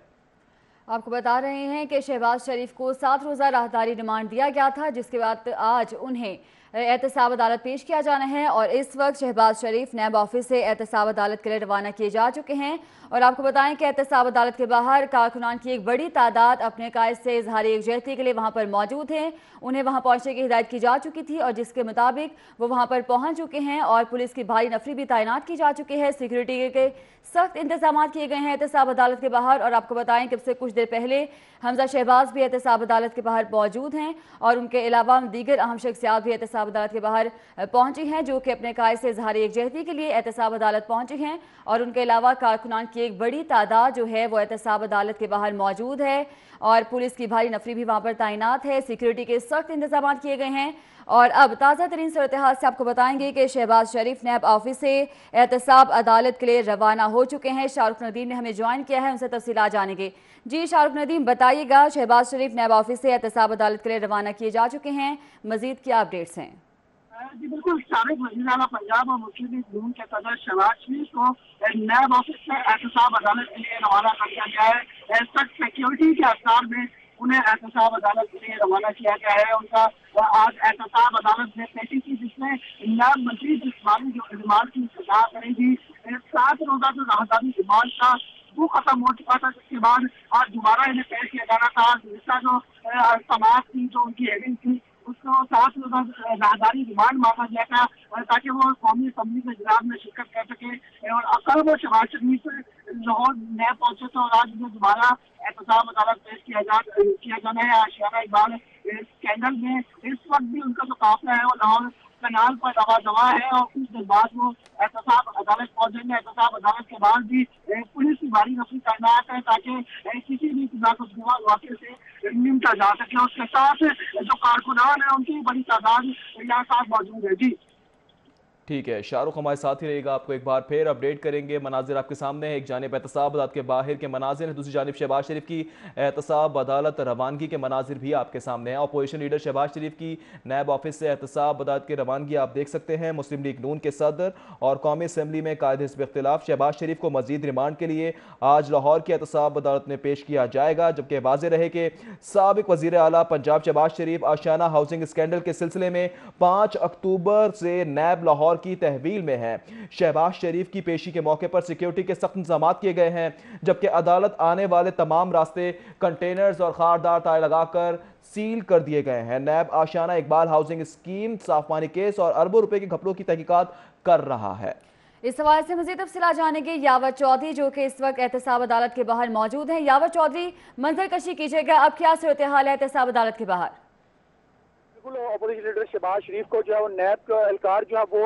आपको बता रहे हैं कि शहबाज शरीफ को 7 रोज़ा राहदारी रिमांड दिया गया था, जिसके बाद आज उन्हें एहतसाब अदालत पेश किया जाना है और इस वक्त शहबाज शरीफ नैब ऑफिस से एहतसाब अदालत के लिए रवाना किए जा चुके हैं। और आपको बताएं कि एहतसाब अदालत के बाहर कारकुनान की एक बड़ी तादाद अपने कायद से इजहार यकजहती के लिए वहां पर मौजूद हैं। उन्हें वहां पहुंचने की हिदायत की जा चुकी थी और जिसके मुताबिक वो वहां पर पहुंच चुके हैं और पुलिस की भारी नफरी भी तैनात की जा चुकी है। सिक्योरिटी के सख्त इंतजाम किए गए हैं एहतसाब अदालत के बाहर। और आपको बताएं कि इससे कुछ देर पहले हमजा शहबाज भी एहतसाब अदालत के बाहर मौजूद हैं और उनके अलावा दीगर अहम शख्सियात भी एहतसाब अदालत के बाहर पहुंची हैं, जो कि अपने कायद से इजहार यकजहती के लिए एहतसाब अदालत पहुंची हैं। और उनके अलावा कारकुनान की एक बड़ी तादाद जो है वो एहतसाब अदालत के बाहर मौजूद है और पुलिस की भारी नफरी भी वहाँ पर तैनात है। सिक्योरिटी के सख्त इंतजाम किए गए हैं। और अब ताज़ा तरीन सूरत हाल से आपको बताएंगे कि शहबाज शरीफ नैब ऑफिस से एहतसाब अदालत के लिए रवाना हो चुके हैं। शाहरुख नदीम ने हमें ज्वाइन किया है, उनसे तफसीलात जानेंगे। जी शाहरुख नदीम, बताइएगा, शहबाज शरीफ नैब ऑफिस से एहतसाब अदालत के लिए रवाना किए जा चुके हैं, मजीद क्या अपडेट्स हैं? जी बिल्कुल, साबिक वज़ीर आला पंजाब और मुस्लिम लीग नून के सदर शहबाज शरीफ को नैब ऑफिस से एहतसाब अदालत के लिए रवाना कर दिया गया है। सख्त सिक्योरिटी के असर में उन्हें एहतसाब अदालत के लिए रवाना किया गया है। उनका आज एहतसाब अदालत में पेशी की, जिसमें नैब मजीद जिस्मानी जो इल्जाम की सजा करेगी। 7 रोजा जो राहदारी रिमांड था वो खत्म हो चुका था, जिसके बाद आज दोबारा इन्हें पेश किया जाना था। इसका जो समाज की जो उनकी हेडिंग थी उसको 7 रोजा राहदारी रिमांड मांगा गया था ताकि वो कौमी असम्बली के इजलास में शिरकत कर सके। और कल वो शहबाज शरीफ लाहौर नए पहुंचे तो आज उन्हें दोबारा एहतसाब अदालत पेश किया जाना है। आशियाना इकबाल स्कैंडल में इस वक्त भी उनका जो काफिला है वो लाहौर कनाल पर दवा है और कुछ देर बाद वो एहतसाब अदालत पहुंचेंगे। एहतसाब अदालत के बाद भी पुलिस की भारी रफी करना है ताकि किसी भी वाक़े से निपटा जा सके। उसके साथ जो कारकुनान है उनकी बड़ी तादाद यहाँ साथ मौजूद है। जी ठीक है, शाहरुख हमारे साथ ही रहेगा, आपको एक बार फिर अपडेट करेंगे। मनाजिर आपके सामने है, एक जानिब एहतसाब अदालत के बाहर के मनाजिर है, दूसरी जानिब शहबाज शरीफ की एहतसाब अदालत रवानगी के मनाजिर भी आपके सामने हैं। अपोजिशन लीडर शहबाज शरीफ की नैब ऑफिस से एहतसाब अदालत की रवानगी आप देख सकते हैं। मुस्लिम लीग नून के सदर और कौमी असम्बली में कायद हिज़्ब इख्तिलाफ शहबाज शरीफ को मजीद रिमांड के लिए आज लाहौर की एहतसाब अदालत में पेश किया जाएगा, जबकि वाज़ेह रहे कि साबिक वज़ीर आला पंजाब शहबाज शरीफ आशियाना हाउसिंग स्कैंडल के सिलसिले में 5 अक्टूबर से नैब लाहौर की तहवील में है। शहबाज शरीफ की पेशी के मौके पर सिक्योरिटी के सख्त इंतजाम किए गए हैं, जबकि अदालत आने वाले तमाम रास्ते कंटेनर्स और खारदार तार लगाकर सील कर दिए गए हैं। नैब आशियाना इकबाल हाउसिंग स्कीम साफ पानी केस और अरबों रुपए के घपलों की तहकीकात कर रहा है। इस हवाले से मजीद तफसीला जानेंगे यावर चौधरी जो कि इस वक्त एहतसाब अदालत के बाहर मौजूद हैं। यावर चौधरी, मंजर कशी कीजिएगा, अब क्या सूरत हाल है एहतसाब अदालत के बाहर? अपोजिशन लीडर शहबाज शरीफ को जो है वो नैब का एहलकार जो है वो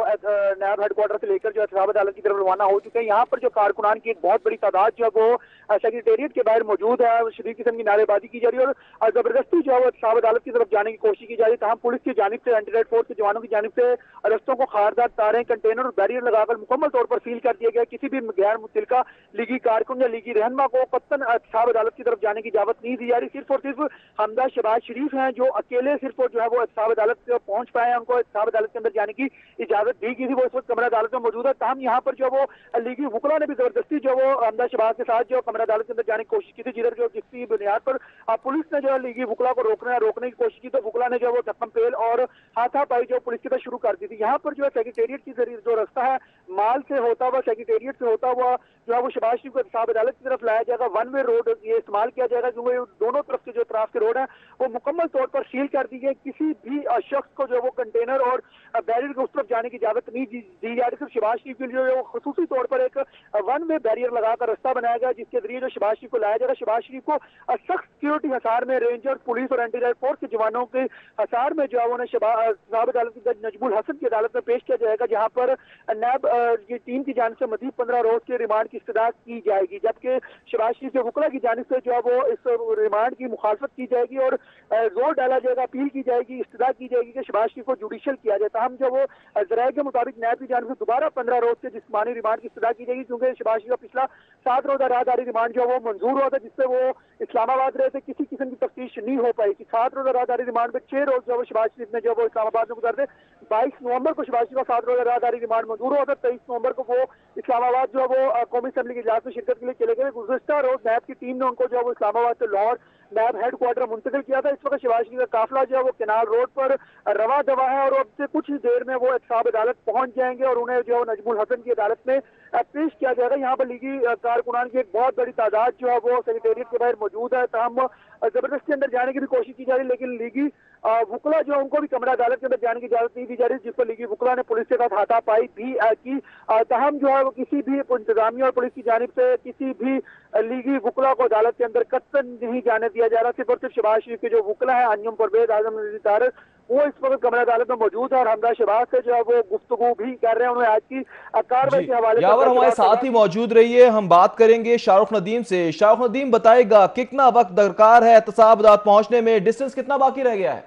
नैब हेडक्वार्टर से लेकर जो एहतसाब अदालत की तरफ रवाना हो चुके हैं। यहाँ पर जो कारकुनान की एक बहुत बड़ी तादाद जो है वो सेक्रेटेरिएट के बाहर मौजूद है। शदीद किस्म की नारेबाजी की जा रही है और जबरदस्ती जो है वो एहतसाब अदालत की तरफ जाने की कोशिश की जा रही है। तमाम पुलिस की जानिब से, एंटी रेड फोर्स के जवानों की जानिब से रस्तों को खारदार तारें, कंटेनर और बैरियर लगाकर मुकम्मल तौर पर सील कर दिया गया। किसी भी गैर मुतल्लिका लीगी कारकुन या लीगी रहनमा को कत्तन एहतसाब अदालत की तरफ जाने की इजाजत नहीं दी जा रही। सिर्फ और सिर्फ हमदा शहबाज शरीफ हैं जो अकेले सिर्फ जो है वो एहतसाब अदालत पहुंच पाए हैं, उनको एहतसाब अदालत के अंदर जाने की इजाजत दी गई थी। वो इस वक्त कमरा अदालत में मौजूद है। ताहम यहाँ पर जो वो लीगी वकला ने भी जबरदस्ती जो वो हमदा शहबाज के साथ जो कमरा अदालत के अंदर जाने की कोशिश की थी, जिधर जो जिसकी बुनियाद पर पुलिस ने जो लीगी वकला को रोकने की कोशिश की तो वकला ने जो वो धक्कम पेल और हाथापाई जो पुलिस की तरफ शुरू कर दी थी। यहाँ पर जो है सेक्रेटेरिएट की जो रास्ता है माल से होता हुआ, सेक्रेटेरिएट से होता हुआ जो है वो शहबाज शरीफ को एहतसाब अदालत की तरफ लाया जाएगा। 1 वे रोड ये इस्तेमाल किया जाएगा, क्योंकि दोनों तरफ के जो अतराफ के रोड है वो मुकम्मल तौर पर सील कर दी गई। किसी भी शख्स को जो वो कंटेनर और बैरियर को उस तरफ जाने की इजाजत नहीं दी जा रही। सिर्फ शहबाज शरीफ के लिए खुसूसी तौर पर एक 1 वे बैरियर लगाकर रास्ता बनाया गया, जिसके जरिए जो शहबाज शरीफ को लाया जाएगा। शहबाज शरीफ को सख्त सिक्योरिटी हसार में रेंजर्स, पुलिस और एंटी रेड फोर्स के जवानों के हसार में जो है उन्हें शहबाज अदालत की जज नजमुल हसन की अदालत में पेश किया जाएगा, जहां पर नैब की टीम की जानिब से मजीद 15 रोज के रिमांड की इस्तदा की जाएगी। जबकि शहबाज शरीफ के वकला की जानिब से जो है वो इस रिमांड की मुखालफत की जाएगी और जोर डाला जाएगा, अपील की जाएगी, इस्तदा की जाएगी कि शहबाज शरीफ को जुडिशल किया जाता। हम जो वो जराये के मुताबिक नैब की जानिब से दोबारा 15 रोज के जिस्मानी रिमांड की इस्तदा की जाएगी, क्योंकि शहबाज शरीफ का पिछला 7 रोजा राहदारी रिमांड जो वो मंजूर हुआ था, जिससे वो इस्लामाबाद रहे थे। किसी किस्म की तफ्तीश नहीं हो पाई कि 7 रोजा राहदारी रिमांड में 6 रोज जो शहबाज शरीफ ने जो वो इस्लामाबाद में गुजार थे। 22 नवंबर को शहबाज शरीफ का 7 रोजा राहदारी रिमांड मंजूर हुआ था। 23 नवंबर को वो इस्लामाबाद जो है वो कौमी असम्बली के इजलास में शिरकत के लिए चले गए। गुज़श्ता रोज नैब की टीम ने उनको जो है वो इस्लामाबाद से लाहौर नैब हेडक्वार्टर मुंतकिल किया था। इस वक्त शहबाज शरीफ का काफिला जो है वो केनाल रोड पर रवा दवा है और अब से कुछ ही देर में वो एहतसाब अदालत पहुंच जाएंगे और उन्हें जो है नजमुल हसन की अदालत में पेश किया जाएगा। यहाँ पर लीगी कारकुनान की एक बहुत बड़ी तादाद जो है वो सेक्रेटेरिएट के बाहर मौजूद है। तमाम जबरदस्ती अंदर जाने की भी कोशिश की जा रही है, लेकिन लीगी वकला जो उनको भी कमरा अदालत के अंदर जाने की इजाजत नहीं दी जा रही, जिस पर लीगी वकला ने पुलिस के साथ हाथापाई भी की। तहम जो है वो किसी भी इंतजामिया और पुलिस की जानिब से किसी भी लीगी वकला को अदालत के अंदर कत्तन नहीं जाने दिया जा रहा। सिर्फ और सिर्फ शहबाज शरीफ के जो वकला है अंजुम परवेज, आजम तारक, वो इस वक्त कमरा अदालत में मौजूद है और हमदा शहबाज से जो है वो गुफ्तगू भी कर रहे हैं। उन्होंने आज की कार्रवाई के हवाले से हमारे साथ ही मौजूद रहिए, हम बात करेंगे शाहरुख नदीम से। शाहरुख नदीम बताएगा कितना वक्त दरकार है एहतसाब अदालत पहुंचने में, डिस्टेंस कितना बाकी रह गया है?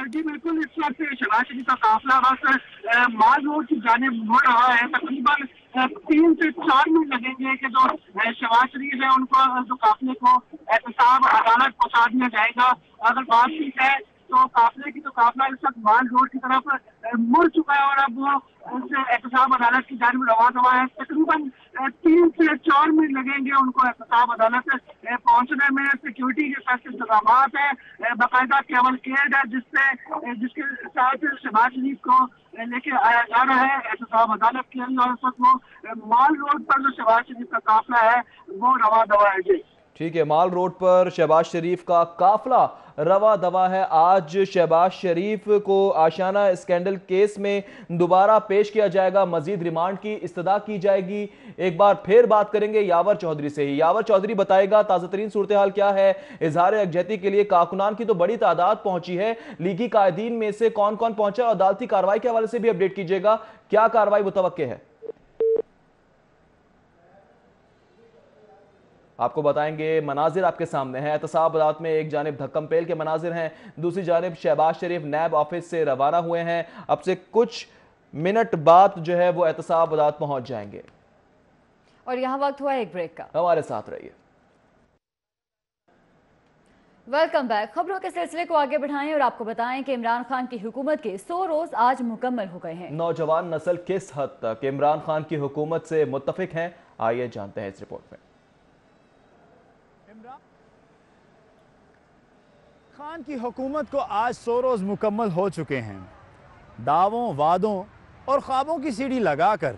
जी बिल्कुल, इस वक्त शहबाज शरीफ का काफिला बस माल रोड की जानिब बढ़ रहा है। तकरीबन 3 से 4 मिनट लगेंगे कि जो शहबाज शरीफ है उनको जो काफिले को एहतसाब अदालत पहुंचा दिया जाएगा। अगर बात की है तो काफिले की तो काफिला इस वक्त माल रोड की तरफ मुड़ चुका है और अब वो एहतसाब अदालत की जानिब रवा दवा है। तकरीबन 3 से 4 मिनट लगेंगे उनको एहतसाब अदालत पहुंचने में। सिक्योरिटी के साथ इंतजाम है, बाकायदा कैवलकेड है जिसके साथ शहबाज शरीफ को लेके आया जा रहा है एहतसाब अदालत के अंदर। और इस वक्त वो माल रोड पर जो शहबाज शरीफ का काफिला है वो रवा दवा है। जी ठीक है, माल रोड पर शहबाज शरीफ का काफिला रवा दवा है। आज शहबाज शरीफ को आशियाना स्कैंडल केस में दोबारा पेश किया जाएगा, मजीद रिमांड की इस्तदा की जाएगी। एक बार फिर बात करेंगे यावर चौधरी से ही। यावर चौधरी बताएगा ताज़ा तरीन सूरत हाल क्या है। इजहार यकजहती के लिए कारकुनान की तो बड़ी तादाद पहुंची है, लीगी कायदीन में से कौन कौन पहुंचा और अदालती कार्रवाई के हवाले से भी अपडेट कीजिएगा, क्या कार्रवाई मुतवक्के है। आपको बताएंगे, मनाजिर आपके सामने हैं। एहतसाब अदालत में एक जानिब धक्कम पेल के मनाजिर हैं, दूसरी जानिब शहबाज शरीफ नैब ऑफिस से रवाना हुए हैं। अब से कुछ मिनट बाद जो है वो एहतसाब अदालत पहुंच जाएंगे। और यहाँ वक्त हुआ एक ब्रेक का, हमारे साथ रहिए। Welcome back. खबरों के सिलसिले को आगे बढ़ाएं और आपको बताएं कि इमरान खान की हुकूमत के 100 रोज आज मुकम्मल हो गए हैं। नौजवान नस्ल किस हद तक इमरान खान की हुकूमत से मुत्तफिक हैं, आइए जानते हैं इस रिपोर्ट में। खान की हुकूमत को आज 100 रोज़ मुकम्मल हो चुके हैं। दावों, वादों और ख्वाबों की सीढ़ी लगाकर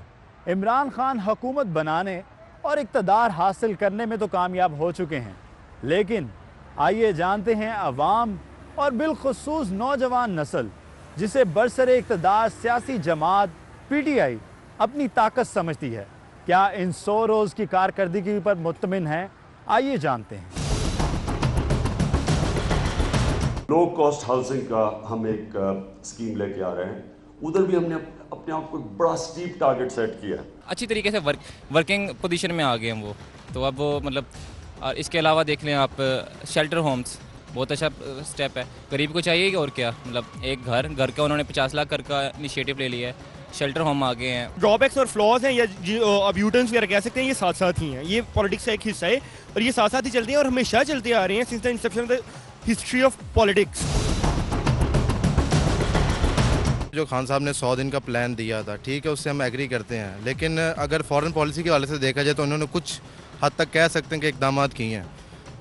इमरान खान हुकूमत बनाने और इक़्तिदार हासिल करने में तो कामयाब हो चुके हैं, लेकिन आइए जानते हैं अवाम और बिलखुसूस नौजवान नस्ल जिसे बरसरे इक़्तिदार सियासी जमात PTI अपनी ताकत समझती है, क्या इन 100 रोज़ की कारकर्दगी पर मुतमिन है। आइए जानते हैं। लो कॉस्ट हाउसिंग का हम एक स्कीम लेके आ रहे हैं, उधर भी हमने अपने आप को बड़ा स्टीप टारगेट सेट किया है। अच्छी तरीके से वर्किंग पोजीशन में आ गए हम वो, तो अब वो मतलब और इसके अलावा देख लें आप शेल्टर होम्स, बहुत अच्छा स्टेप है, गरीब को चाहिए और क्या, मतलब एक घर का उन्होंने 50 लाख घर का इनिशिएटिव ले लिया है, शेल्टर होम आ गए हैं। ड्रॉबैक्स और फ्लॉज हैं या अब यूटर्न्स वगैरह कह सकते हैं, ये साथ साथ ही हैं, ये पॉलिटिक्स का एक हिस्सा है और ये साथ साथ ही चलते हैं और हमेशा चलते आ रहे हैं since the Inception of the history of politics. जो खान साहब ने 100 दिन का प्लान दिया था, ठीक है, उससे हम एग्री करते हैं, लेकिन अगर फॉरेन पॉलिसी के हवाले से देखा जाए तो उन्होंने कुछ हद तक कह सकते हैं कि इकदाम किए हैं,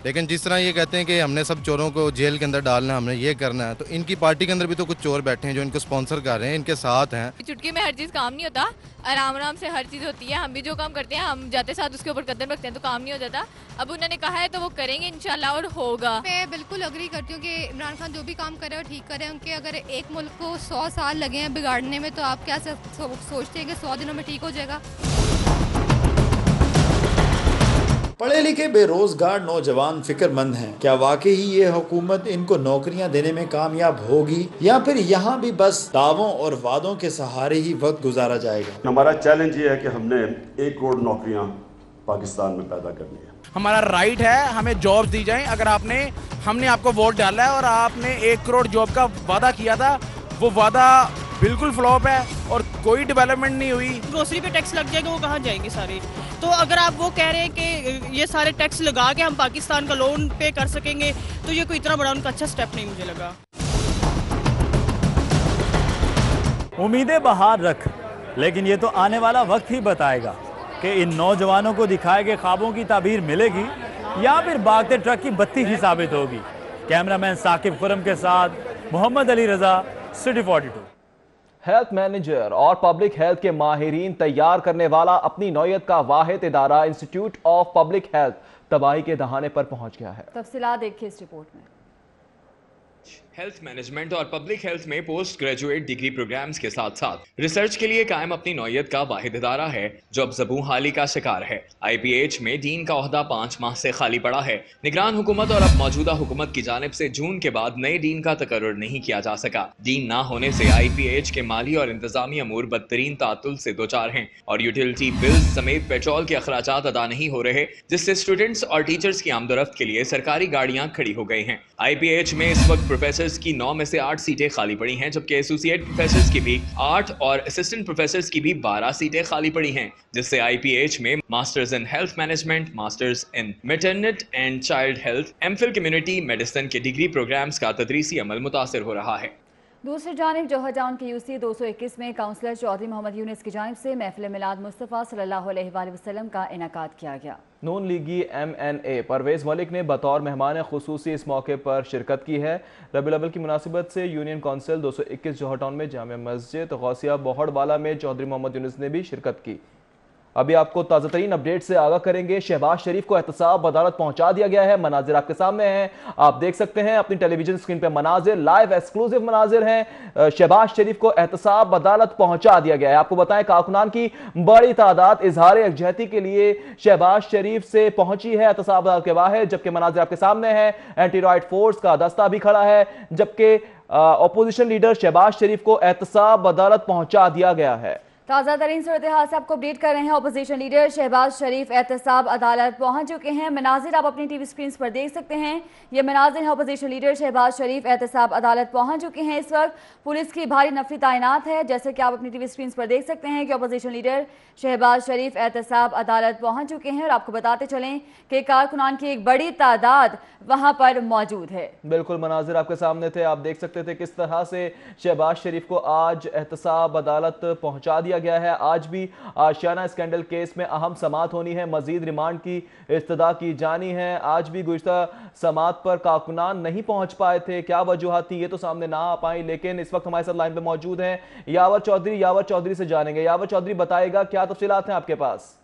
लेकिन जिस तरह ये कहते हैं कि हमने सब चोरों को जेल के अंदर डालना है, हमने ये करना है, तो इनकी पार्टी के अंदर भी तो कुछ चोर बैठे हैं जो इनको स्पॉन्सर कर रहे हैं, इनके साथ हैं। चुटकी में हर चीज़ काम नहीं होता, आराम आराम से हर चीज़ होती है। हम भी जो काम करते हैं हम जाते साथ उसके ऊपर कदम रखते हैं तो काम नहीं हो जाता। अब उन्होंने कहा है तो वो करेंगे इंशाल्लाह और होगा। मैं बिल्कुल अग्री करती हूँ कि इमरान खान जो भी काम कर रहे हैं वो ठीक कर रहे हैं। उनके अगर एक मुल्क को 100 साल लगे हैं बिगाड़ने में, तो आप क्या सोचते हैं कि 100 दिनों में ठीक हो जाएगा? पढ़े लिखे बेरोजगार नौजवान फिक्रमंद हैं, क्या वाकई ये हुकूमत इनको नौकरियां देने में कामयाब होगी या फिर यहाँ भी बस दावों और वादों के सहारे ही वक्त गुजारा जाएगा? हमारा चैलेंज ये है कि हमने 1 करोड़ नौकरियां पाकिस्तान में पैदा करनी है। हमारा राइट है, हमें जॉब्स दी जाएं। अगर हमने आपको वोट डाला है और आपने 1 करोड़ जॉब का वादा किया था, वो वादा बिल्कुल फ्लॉप है और कोई डेवलपमेंट नहीं हुई। ग्रोसरी पे टैक्स लग जाएगा, वो कहाँ जाएंगे सारे? तो अगर आप वो कह रहे हैं कि ये सारे टैक्स लगा के हम पाकिस्तान का लोन पे कर सकेंगे, तो ये कोई इतना बड़ा उनका अच्छा स्टेप नहीं मुझे लगा। उम्मीदें बाहर रख, लेकिन ये तो आने वाला वक्त ही बताएगा कि इन नौजवानों को दिखाए गए ख्वाबों की ताबीर मिलेगी या फिर भागते ट्रक की बत्ती ही साबित होगी। कैमरामैन साकिब खुरम के साथ मोहम्मद अली रजा, सिटी 42। हेल्थ मैनेजर और पब्लिक हेल्थ के माहिरीन तैयार करने वाला अपनी नौयत का वाहिद इदारा इंस्टीट्यूट ऑफ पब्लिक हेल्थ तबाही के दहाने पर पहुंच गया है। तफसीलात देखिए इस रिपोर्ट में। हेल्थ मैनेजमेंट और पब्लिक हेल्थ में पोस्ट ग्रेजुएट डिग्री प्रोग्राम्स के साथ साथ रिसर्च के लिए कायम अपनी नौयत का वाहिद इदारा है जो अब ज़बूं हाली का शिकार है। IPH में डीन का ओहदा 5 माह से खाली पड़ा है। निगरान हुकूमत और अब मौजूदा हुकूमत की जानिब से जून के बाद नए डीन का तकर्रुर नहीं किया जा सका। डीन ना होने से IPH के माली और इंतजामी अमूर बदतरीन तातुल से दो चार हैं और यूटिलिटी बिल्स समेत पेट्रोल के अखराजात अदा नहीं हो रहे, जिससे स्टूडेंट्स और टीचर्स की आमदोरफ्त के लिए सरकारी गाड़ियां खड़ी हो गई हैं। IPH में इस वक्त प्रोफेसर की 9 में से 8 सीटें खाली पड़ी हैं, जबकि एसोसिएट प्रोफेसर्स की भी 8 और असिस्टेंट प्रोफेसर्स की भी 12 सीटें खाली पड़ी हैं, जिससे IPH में masters in health management, masters in maternity and child health, MPhil community medicine के डिग्री प्रोग्राम्स का तदरीसी अमल मुतासिर हो रहा है। दूसरी जानिब जौहर टाउन के यूसी 221 में काउंसलर चौधरी मोहम्मद यूनिस की जानिब से महफिल मिलाद मुस्तफ़ा सल्लल्लाहु अलैहि वसल्लम का इनेकाद किया गया। नून लीगी MNA परवेज़ मलिक ने बतौर मेहमान खुसूसी इस मौके पर शिरकत की है। रबीउल अव्वल की मुनासिबत से यूनियन काउंसिल 221 जौहर टाउन में जामिया मस्जिद गौसिया बोहड़वाला में चौधरी मोहम्मद यूनिस ने भी शिरकत की। अभी आपको ताज़ा तरीन अपडेट से आगाह करेंगे। शहबाज शरीफ को एहतसाब अदालत पहुंचा दिया गया है। मनाजिर आपके सामने हैं, आप देख सकते हैं अपनी टेलीविजन स्क्रीन पे मनाजिर, लाइव एक्सक्लूसिव मनाजिर हैं। शहबाज शरीफ को एहतसाब अदालत पहुंचा दिया गया है। आपको बताएं कारकुनान की बड़ी तादाद इजहार यकजहती के लिए शहबाज शरीफ से पहुंची है एहतसाब अदालत के बाहर, जबकि मनाजिर आपके सामने है। एंटी राइट फोर्स का दस्ता भी खड़ा है, जबकि अपोजिशन लीडर शहबाज शरीफ को एहतसाब अदालत पहुंचा दिया गया है। ताज़ा तरीन सूरत हाल से आपको अपडेट कर रहे हैं। अपोजिशन लीडर शहबाज शरीफ एहतसाब अदालत पहुंच चुके हैं। मनाजिर आप अपनी टीवी स्क्रीन पर देख सकते हैं। ये मनाजिर है, अपोजिशन लीडर शहबाज शरीफ एहतसाब अदालत पहुंच चुके हैं। इस वक्त पुलिस की भारी नफरी तैनात है, जैसे कि आप अपनी टीवी स्क्रीन पर देख सकते हैं कि अपोजिशन लीडर शहबाज शरीफ एहतसाब अदालत पहुंच चुके हैं। और आपको बताते चलें कि कारकुनान की एक बड़ी तादाद वहां पर मौजूद है। बिल्कुल मनाजिर आपके सामने थे, आप देख सकते थे किस तरह से शहबाज शरीफ को आज एहतसाब अदालत पहुंचा दिया गया है। आज भी आशियाना स्कैंडल केस में अहम समाअत होनी है, मजीद रिमांड की इस्तदा की जानी है। आज भी गुज़िश्ता समाअत पर कारकुनान नहीं पहुंच पाए थे, क्या वजूहत थी ये तो सामने ना आ पाई, लेकिन इस वक्त हमारे साथ लाइन पे मौजूद हैं यावर चौधरी से जानेंगे। यावर चौधरी बताएगा क्या तफसीलात हैं आपके पास?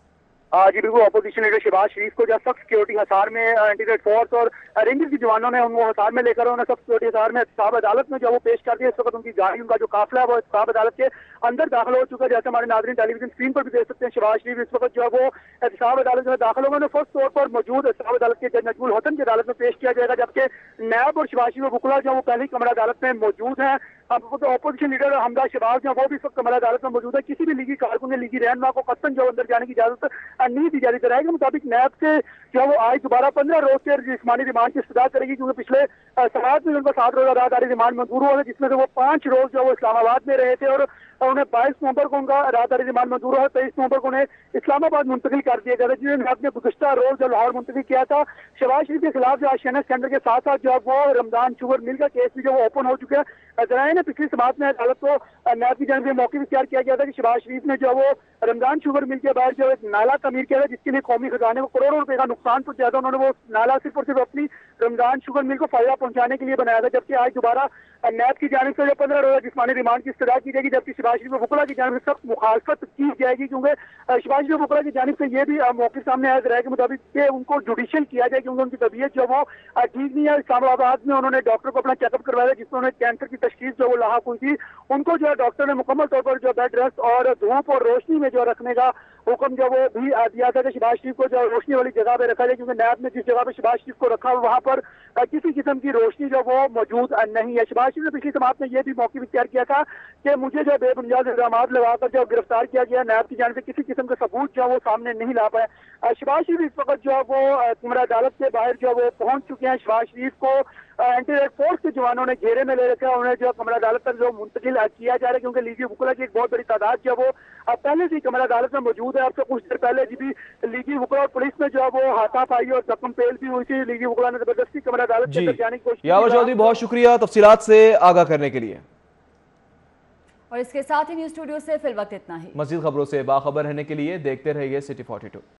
जी बिल्कुल, अपोजिशन लीडर शहबाज शरीफ को जब सख्त सिक्योरिटी हसार में एंटी रेड फोर्स और रेंजर्स के जवानों ने उनको हसार में लेकर उन्हें सख्त सिक्योरिटी हसार में एहतसाब अदालत में जो वो पेश कर दिया। इस वक्त उनकी गाड़ी, उनका जो काफिला है वो एहतसाब अदालत के अंदर दाखिल हो चुका है। जैसे हमारे नाज़रीन टेलीविजन स्क्रीन पर भी देख सकते हैं, शहबाज शरीफ इस वक्त जो है वो एहतसाब अदालत में दाखिल होंगे। फर्स्ट तौर पर मौजूद एहतसाब अदालत के जज नजमुल हसन की अदालत में पेश किया जाएगा, जबकि नैब और शहबाज शरीफ बुकला जो वो पहली कमरा अदालत में मौजूद है। अपोजिशन लीडर हमदा शहबाज जो वो भी इस वक्त कमरा अदालत में मौजूद है। किसी भी लीगी कारकुन ने, लीगी रहनुमा को कतन जो अंदर जाने की इजाजत नहीं दी जा रही। के मुताबिक नैब से जो वो आज दोबारा 15 रोज के जिस्मानी रिमांड की इस्तदा करेगी, क्योंकि पिछले समाअत में उनको 7 रोजा राहदारी रिमांड मंजूर हुआ है, जिसमें से वो 5 रोज जो वो इस्लामाबाद में रहे थे और उन्हें 22 नवंबर को उनका राहदारी रिमांड मंजूर हुआ है। 23 नवंबर को उन्हें इस्लामाबाद मुंतकिल कर दिया गया था, जिन्हें नैब ने गुज़िश्ता रोज जो लाहौर मुंतकिल किया था। शहबाज शरीफ के खिलाफ जो आशियाना स्कैंडल के साथ साथ जो वो रमजान शुगर मिल का केस भी जो वो ओपन हो चुका है। जराए ने पिछली समाअत में अदालत को नैब की जानिब से मौके इख्तियार किया गया था कि शहबाज शरीफ ने जो वो रमजान शुगर मिल के बाद जो एक नाला तमीर किया था, जिसके लिए कौमी खजाने को करोड़ों रुपए का नुकसान पहुंचा था। उन्होंने वो नाला सिर्फ और सिर्फ अपनी रमजान शुगर मिल को फायदा पहुंचाने के लिए बनाया था, जबकि आज दोबारा नैब की जानिब से जो 15 रोजा जिस्मानी रिमांड की इस्तदा की जाएगी, जबकि शहबाज शरीफ बुकला की जानिब से सख्त मुखालफत की जाएगी, क्योंकि शहबाज शरीफ बुकला की जानिब से ये भी मौके सामने आया राय के मुताबिक कि उनको जुडिशियल किया जाए, क्योंकि उनकी तबीयत जो वो ठीक नहीं है। इस्लामाबाद में उन्होंने डॉक्टर को अपना चेकअप करवाया, जिसमें उन्हें कैंसर की तशखीस जो वो लाहक हुई थी। उनको जो है डॉक्टर ने मुकम्मल तौर पर जो बेड रेस्ट और धूप और रोशनी में जो रखने का हुक्म जो वो भी दिया था कि शहबाज शरीफ को जो रोशनी वाली जगह पे रखा जाए, क्योंकि नैब ने जिस जगह पे शहबाज शरीफ को रखा वहां पर किसी किस्म की रोशनी जो वो मौजूद नहीं है। शहबाज शरीफ ने पिछली समाअत में यह भी मौके इख्तियार किया था कि मुझे जो बेबुनियाद इल्जाम लगाकर जो गिरफ्तार किया गया, नैब की जानिब से किसी किस्म का सबूत जो वो सामने नहीं ला पाए। शहबाज शरीफ इस वक्त जो वो कमरा अदालत के बाहर जो वो पहुंच चुके हैं। शहबाज शरीफ को एंटी रेड फोर्स के जवानों ने घेरे में ले रखा है, उन्हें जो कमरा अदालत तक जो मुंतकिल किया जा रहा है, क्योंकि लीगी वकला की एक बहुत बड़ी तादाद जो वो पहले से कमरा अदालत में मौजूद है। अब से कुछ देर पहले भी लीगी वकला और पुलिस में जो वो हाथापाई और जख्म पेल भी हुई थी। लीगी वकला ने जबरदस्ती कमरा अदालत के अंदर जाने की कोशिश की। यावर चौधरी बहुत शुक्रिया तफसीलात से आगाह करने के लिए। और इसके साथ ही न्यूज स्टूडियो से फिलवक्त इतना ही। मज़ीद खबरों से बाखबर रहने के लिए देखते रहिए सिटी 42।